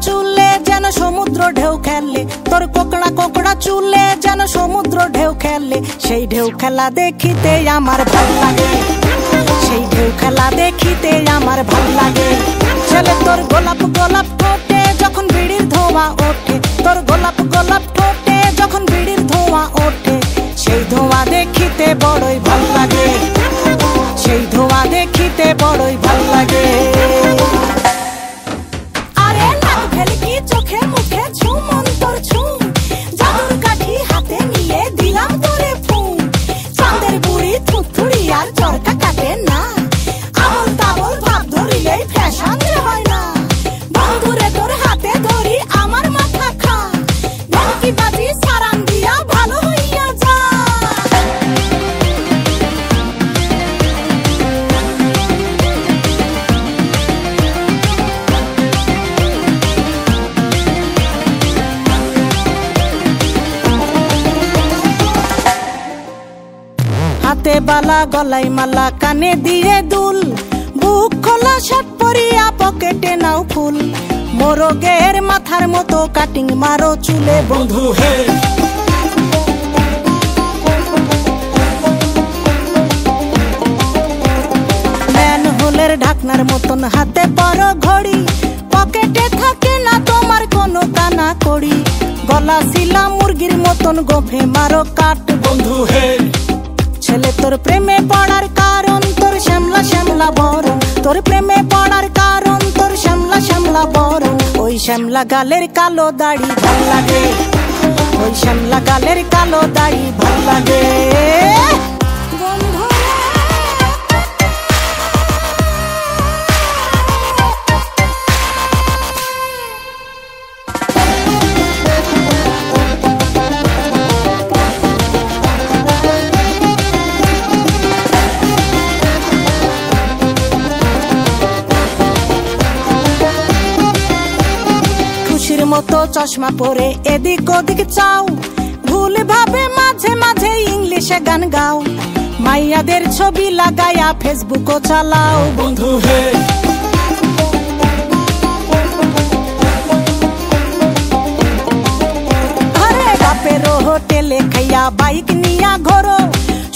চুলে যেন সমুদ্র ঢেউ খেলে, তোর কোকড়া কোকড়া চুলে যেন সমুদ্র ঢেউ খেলে। সেই ঢেউ খেলা দেখিতে আমার ভাল লাগে, সেই ঢেউ খেলা দেখিতে আমার ভাল লাগে। ছেলে তোর গোলাপ গোলাপ ঠোঁটে যখন বিড়ির ধোঁয়া ওঠে, তোর গোলাপ গোলাপ ঠোঁটে যখন বিড়ির ধোঁয়া ওঠে, সেই ধোঁয়া দেখিতে বড়ই ভাল লাগে, সেই ধোঁয়া দেখিতে বড়ই ভাল লাগে। আরে নাক ভেলকি চোখে মুখে ঝুম অন্তর ঝুম, জাদুর কাঠি হাতে নিয়ে দিলাম তোরে ফুম। চাঁদের বুড়ি থুথুড়ি আর চরকা কাটে না, আবল তাবল ভাব ধরিলেই ফ্যাশন হয় না। বন্ধুরে তোর হাতে ধরি আমার মাথা খা, ভেলকি বাজি সারান দিয়া ভালো হইয়া যা। হাতে বালা গলাই মালা কানে দিয়ে দুল, বুক খোলা শার্ট পরিয়া পকেটে নাও ফুল। মোরগের মাথার মতো কাটিং মারো চুলে বন্ধু হে। ম্যানহোলের ঢাকনার মতন হাতে বড় ঘড়ি, পকেটে থাকে না তোমার কোনো কানা কড়ি। গলা শিলা মুরগির মতন গোফে মারো কাট বন্ধু হে। ছেলে তোর প্রেমে পড়ার কারণ তোর শ্যামলা শ্যামলা বরণ, তোর প্রেমে পড়ার কারণ তোর শ্যামলা শ্যামলা বরণ। ওই শ্যামলা গালের কালো দাড়ি ভাল লাগে, ওই শ্যামলা গালের কালো দাড়ি ভাল লাগে। মতো চশমা পরে এদিক ওদিক চাও, ভুল ভাবে মাঝে মাঝে ইংলিশে গান গাও। মাইয়াদের ছবি লাগায়া ফেসবুকও চালাও বন্ধু হে। আরে বাপের হোটেলে খাইয়া বাইক নিয়া ঘোরো,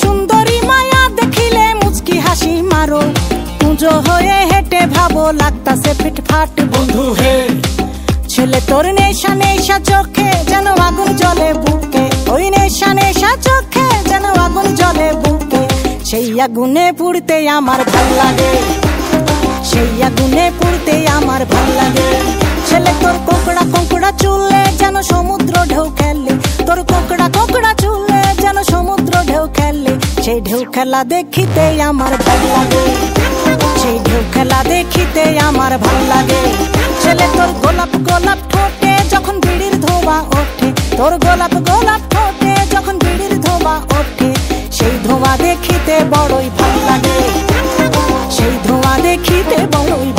সুন্দরী মায়া দেখিলে মুচকি হাসি মারো। পুজো হয়ে হেঁটে ভাবো লাগতাছে ফিটফাট বন্ধু হে। ছেলে তোর নেশা নেশা চোখে যেন আগুন জ্বলে বুকে, ওই নেশা নেশা চোখে যেন আগুন জ্বলে বুকে। সেই আগুনে পুড়তে আমার ভাল লাগে, সেই আগুনে পুড়তে আমার ভাল লাগে। ছেলে তোর কোকড়া কোকড়া চুলে যেন সমুদ্র ঢেউ খেলে, তোর কোকড়া কোকড়া চুলে যেন সমুদ্র ঢেউ খেলে। সেই ঢেউ খেলা দেখিতে আমার ভাল লাগে, সেই ঢেউ খেলা দেখিতে আমার ভাল লাগে। ছেলে তোর গোলাপ গোলাপ ঠোঁটে যখন বিড়ির ধোঁয়া ওঠে, তোর গোলাপ গোলাপ ঠোঁটে যখন বিড়ির ধোঁয়া ওঠে, সেই ধোঁয়া দেখিতে বড়ই ভাল লাগে, সেই ধোঁয়া দেখিতে বড়ই